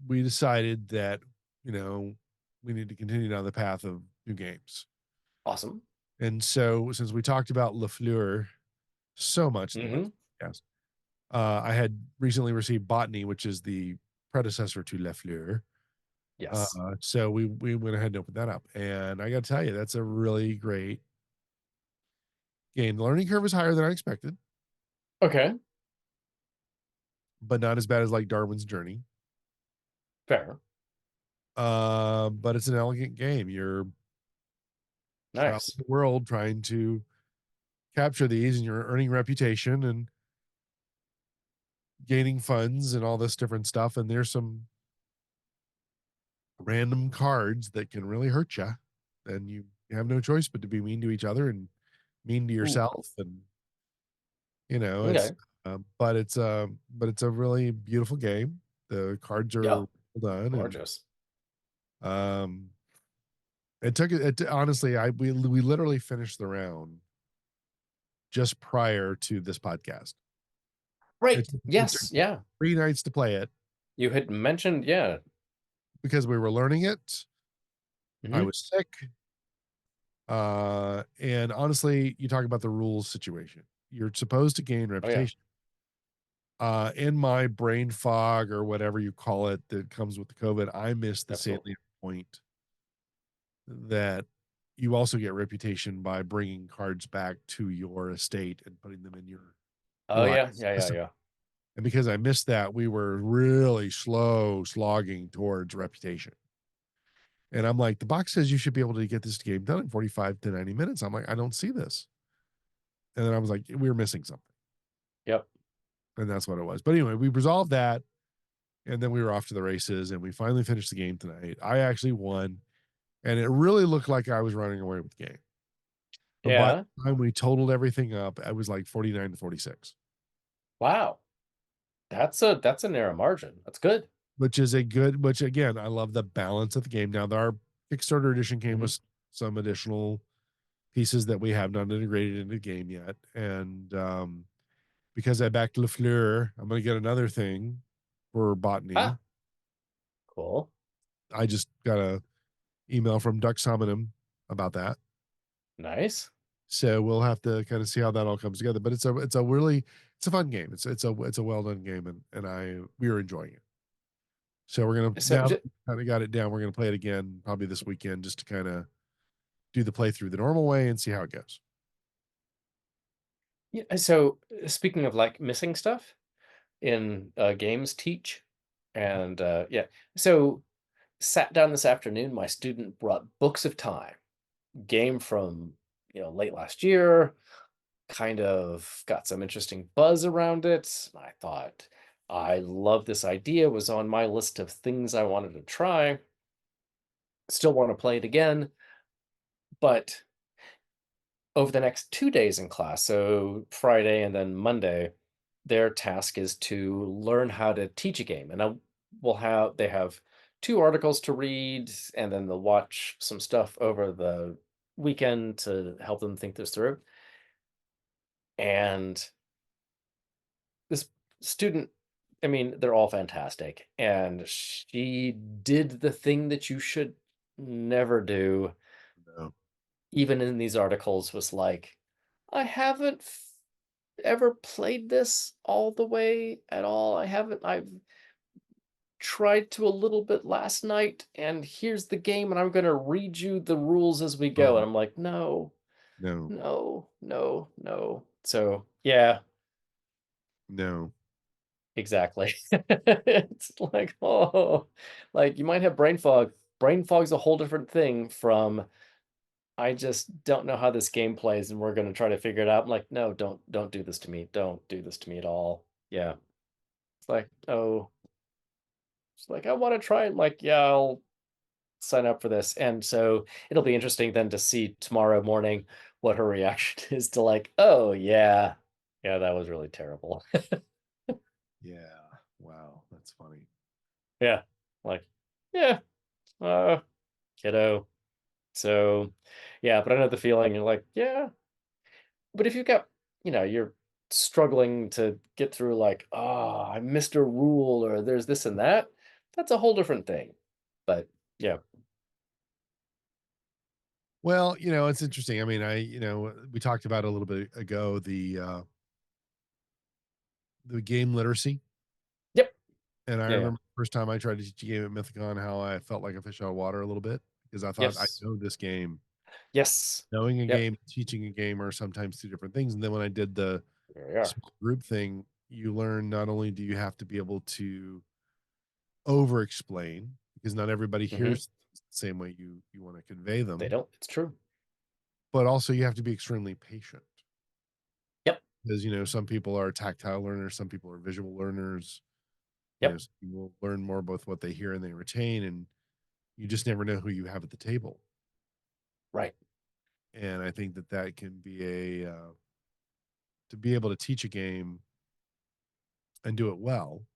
we decided that, you know, we need to continue down the path of new games. Awesome. And so since we talked about Le Fleur so much in the last Hmm. podcast, I had recently received Botany, which is the predecessor to Le Fleur. Yes. So we went ahead and opened that up. And I got to tell you, that's a really great game. The learning curve is higher than I expected, Okay. but not as bad as like Darwin's Journey. Fair. But it's an elegant game. You're traveling Nice. the world trying to capture these, and you're earning reputation and gaining funds and all this different stuff. And there's some random cards that can really hurt you. And you have no choice but to be mean to each other and mean to Ooh. yourself. And it's Okay. but it's a really beautiful game. The cards are Yeah. well done, and Gorgeous. um it took it honestly, we literally finished the round just prior to this podcast. Right. It took Yes. Yeah. 3 nights to play it You had mentioned, yeah. because we were learning it. I Hmm. was sick. And honestly, you talk about the rules situation. You're supposed to gain Oh, yeah. reputation. In my brain fog or whatever you call it that comes with the COVID, I missed the Absolutely. salient point that you also get reputation by bringing cards back to your estate and putting them in your Oh, yeah. alliance Yeah. Yeah. system. Yeah. And because I missed that, we were really slogging towards reputation. And I'm like, the box says you should be able to get this game done in 45 to 90 minutes. I'm like, I don't see this. And then I was like, we were missing something. Yep. And that's what it was. But anyway, we resolved that. And then we were off to the races and we finally finished the game tonight. I actually won. And it really looked like I was running away with the game. But by Yeah. the time we totaled everything up, I was like 49 to 46, Wow. That's a narrow margin. That's good. which again, I love the balance of the game. Now, our Kickstarter edition came Hmm. with some additional pieces that we have not integrated into the game yet. And because I backed LeFleur, I'm going to get another thing for Botany. Ah, cool. I just got a email from Duck Summonim about that. Nice. So we'll have to kind of see how that all comes together. But it's a fun game. It's a well done game, and we are enjoying it. So we're gonna So now that we kind of got it down, we're gonna play it again probably this weekend just to kind of do the playthrough the normal way and see how it goes. yeah, so speaking of like missing stuff in games teach, and yeah, so sat down this afternoon. My student brought Books of Time, game from late last year. Kind of got some interesting buzz around it. I thought I love this idea. Was on my list of things I wanted to try. Still want to play it again, but over the next 2 days in class, so Friday and then Monday, their task is to learn how to teach a game. And they have 2 articles to read, and then they'll watch some stuff over the weekend to help them think this through. And this student, I mean, they're all fantastic. And she did the thing that you should never do, No, even in these articles, was like, I haven't ever played this all the way at all. I've tried to a little bit last night, and here's the game, and I'm going to read you the rules as we go. oh And I'm like, no, no, no, no, no. So, yeah, no. exactly. It's like, oh, like you might have brain fog. Brain fog's a whole different thing from I just don't know how this game plays and we're going to try to figure it out. I'm like, no, don't do this to me. Don't do this to me at all. Yeah. It's like, oh, it's like I want to try it. Like, yeah, I'll sign up for this. And so it'll be interesting then to see tomorrow morning what her reaction is to like, oh yeah. Yeah, that was really terrible. Yeah. Wow, that's funny. Yeah. Like, yeah, uh, kiddo. So, yeah, but I know the feeling. You're like, yeah, but if you've got, you're struggling to get through, like, oh, I missed a rule, or there's this and that. That's a whole different thing. But yeah, Well, it's interesting. I mean, we talked about a little bit ago the game literacy. yep, And I yeah, yeah, remember the first time I tried to teach a game at Mythicon, how I felt like a fish out of water a little bit because I thought I yes, know this game. yes, Knowing a yep. game, teaching a game are sometimes two different things. And then when I did the There we are. small group thing, you learn not only do you have to be able to over explain because not everybody Hmm. hears things the same way you want to convey They them, don't. It's true. but also you have to be extremely patient Yep, because some people are tactile learners, some people are visual learners. yep, Some people learn more both what they hear and they retain, and you just never know who you have at the table. right. And I think that can be to be able to teach a game and do it well,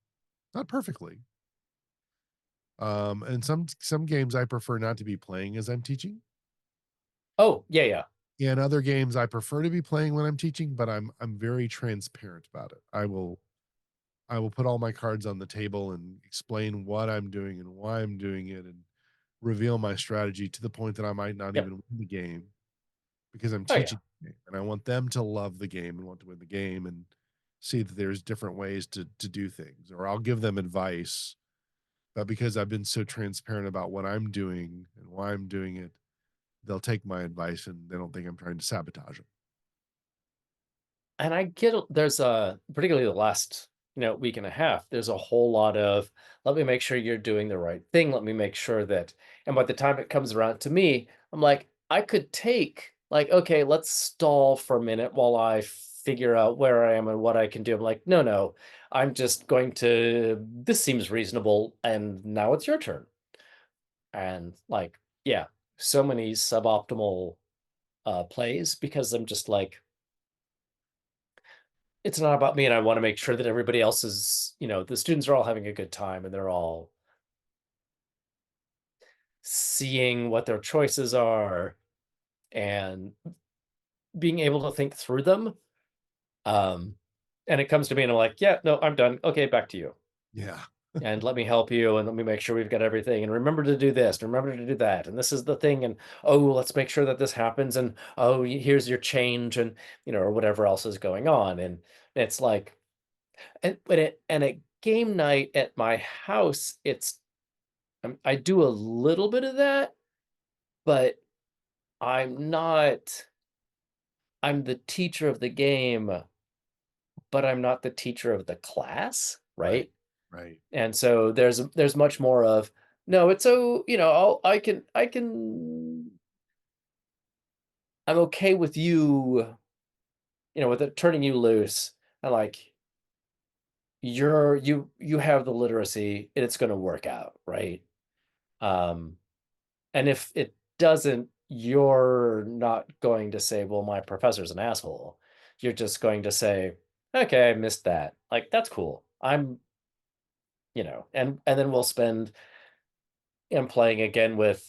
not perfectly. And some games I prefer not to be playing as I'm teaching. Oh, yeah, yeah. And other games I prefer to be playing when I'm teaching, but I'm very transparent about it. I will put all my cards on the table and explain what I'm doing and why I'm doing it and reveal my strategy to the point that I might not Yep. even win the game because I'm Oh, yeah. teaching the game, and I want them to love the game and want to win the game and see that there's different ways to do things. Or I'll give them advice, but because I've been so transparent about what I'm doing and why I'm doing it, they'll take my advice and they don't think I'm trying to sabotage them. And I get there's a particularly the last, week and a half, there's a whole lot of let me make sure you're doing the right thing. Let me make sure that, and by the time it comes around to me, I'm like, I could take like, okay, let's stall for a minute while I figure out where I am and what I can do. I'm like, no, no, I'm just going to, this seems reasonable, and now it's your turn. And like, yeah, so many suboptimal plays because I'm just like, it's not about me, and I wanna make sure that everybody else is, the students are all having a good time and they're all seeing what their choices are and being able to think through them. Um, and it comes to me and I'm like, "Yeah, no, I'm done. Okay, back to you." Yeah. and let me help you, and let me make sure we've got everything, and remember to do this, and remember to do that, and this is the thing, and oh, let's make sure that this happens, and oh, here's your change, and or whatever else is going on, and it's like, and at game night at my house, I do a little bit of that, but I'm not. I'm the teacher of the game, but I'm not the teacher of the class, Right. right? Right. And so there's much more of, no, it's so, I'm okay with you, with it turning you loose, and like you have the literacy and it's going to work out, right? Um and if it doesn't, you're not going to say, well, my professor's an asshole. You're just going to say, okay, I missed that. Like, that's cool. And then we'll spend and playing again with,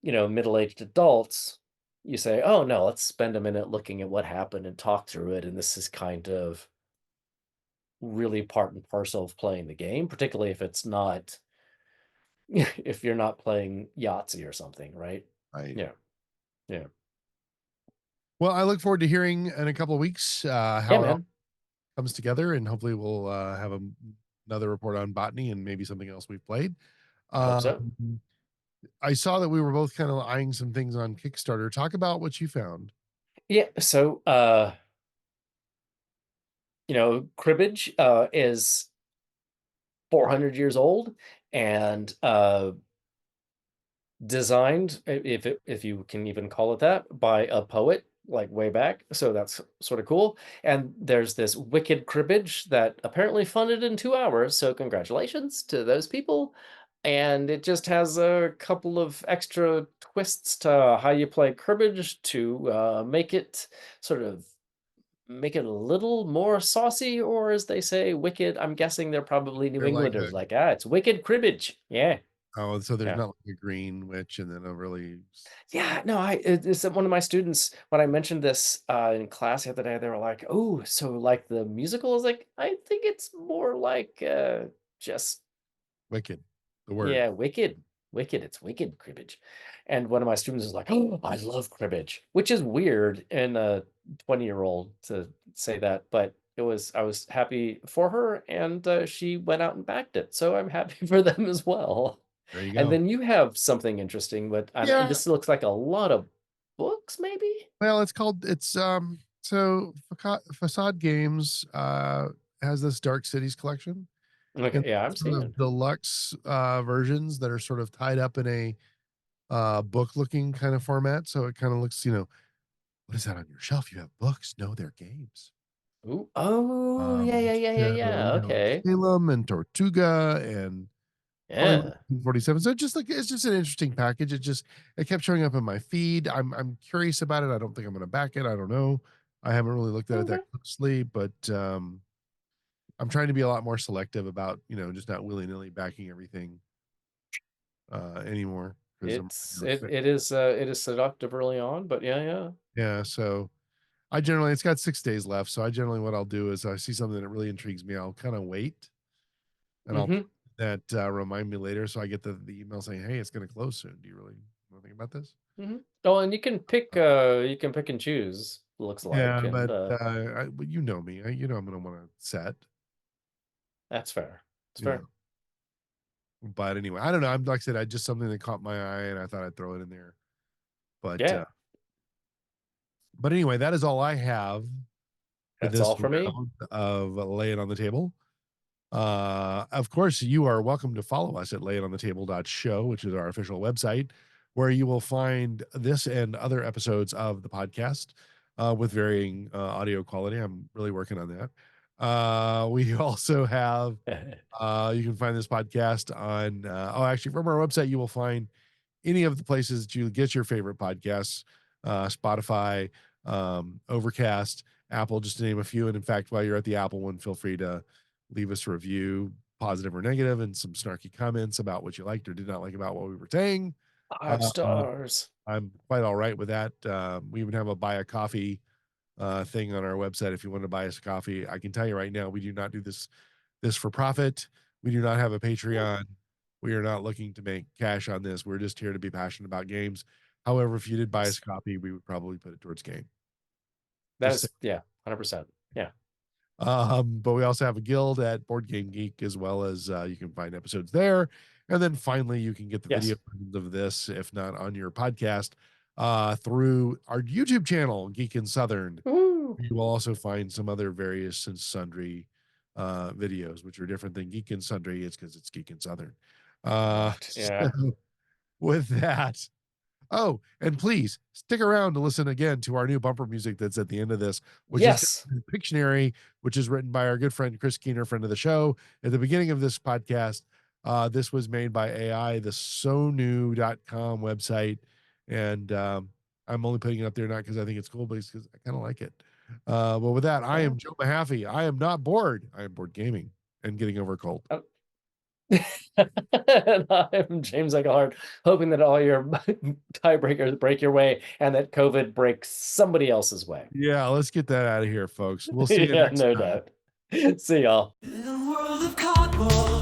middle-aged adults. You say, oh no, let's spend a minute looking at what happened and talk through it. And this is kind of really part and parcel of playing the game, particularly if it's not, if you're not playing Yahtzee or something, right? Right. Yeah. Yeah. Well, I look forward to hearing in a couple of weeks Yeah, how it all man. comes together, and hopefully we'll have another report on botany and maybe something else we've played. I hope so. Um, I saw that we were both kind of eyeing some things on Kickstarter. Talk about what you found. Yeah. So, cribbage is 400 years old, and designed, if you can even call it that, by a poet like way back. So that's sort of cool. And there's this wicked cribbage that apparently funded in 2 hours. So congratulations to those people. And it just has a couple of extra twists to how you play cribbage to sort of make it a little more saucy, or as they say, wicked. I'm guessing they're probably New They're like Englanders, like, it's wicked cribbage. Yeah. so there's Yeah. not like a green witch and then a really Yeah, no, it's one of my students, when I mentioned this in class the other day, they were like, "Oh, so like the musical?" I was like, "I think it's more like just, wicked, the word. yeah, wicked, wicked. It's wicked cribbage." And one of my students is like, "Oh, I love cribbage," which is weird in a 20-year-old to say that, but I was happy for her, and she went out and backed it, so I'm happy for them as well. There you And go. then you have something interesting, but and Yeah. this looks like a lot of books, maybe? Well, it's so Facade Games has this Dark Cities collection, Okay, and yeah, I'm sort seeing it. of deluxe versions that are sort of tied up in a book looking kind of format. So it kind of looks, what is that on your shelf? You have books? No, they're games. Ooh, oh, yeah, yeah, yeah, yeah, So, yeah. Okay, Salem and Tortuga and Hollywood yeah. 47. So it's just an interesting package. It kept showing up in my feed. I'm curious about it. I don't think I'm gonna back it. I don't know. I haven't really looked at it that Okay. closely, but I'm trying to be a lot more selective about, just not willy-nilly backing everything anymore because I'm It is seductive early on, but yeah, yeah. yeah, so it's got 6 days left, so I generally what I'll do is I see something that really intrigues me, I'll kind of wait and I'll Mm-hmm. that remind me later so I get the email saying, "Hey, it's going to close soon. Do you really want to think about this?" Mm-hmm. Oh, and you can pick and choose, looks like, Yeah, and but but you know me. I'm going to want to set, that's fair. It's you know. fair. But anyway, I don't know. I'm like I said, I just something that caught my eye and I thought I'd throw it in there. But Yeah, but anyway, that is all I have for that's this all for me. round of Lay It on the Table. Of course, you are welcome to follow us at layitonthetable.show, which is our official website, where you will find this and other episodes of the podcast with varying audio quality. I'm really working on that. We also have, you can find this podcast on, actually, from our website, you will find any of the places that you get your favorite podcasts, Spotify, Overcast, Apple, just to name a few. And in fact, while you're at the Apple one, feel free to leave us a review, positive or negative, and some snarky comments about what you liked or did not like about what we were saying. Five Uh, stars. I'm quite all right with that. We even have a buy a coffee thing on our website if you want to buy us a coffee. I can tell you right now, we do not do this for profit. We do not have a Patreon. We are not looking to make cash on this. We're just here to be passionate about games. However, if you did buy us a copy, we would probably put it towards game. That Just is, yeah, 100%. Yeah. but we also have a guild at Board Game Geek, as well as you can find episodes there. And then finally, you can get the Yes. video versions of this, if not on your podcast, through our YouTube channel, Geek and Southern. Woo. You will also find some other various and sundry videos, which are different than Geek and Sundry. It's because it's Geek and Southern. Right, yeah. So with that, oh, and please stick around to listen again to our new bumper music that's at the end of this, which Yes. is Pictionary, which is written by our good friend Chris Keener, friend of the show. At the beginning of this podcast, this was made by AI, the sonu.com website. And I'm only putting it up there not because I think it's cool, but it's because I kind of like it. But with that, I am Joe Mahaffey. I am not bored. I am bored gaming and getting over a cold. And I'm James Eichelhart, hoping that all your tiebreakers break your way and that COVID breaks somebody else's way. Yeah, let's get that out of here, folks. We'll see you Yeah, next no time. doubt. See y'all. In a world of cardboard.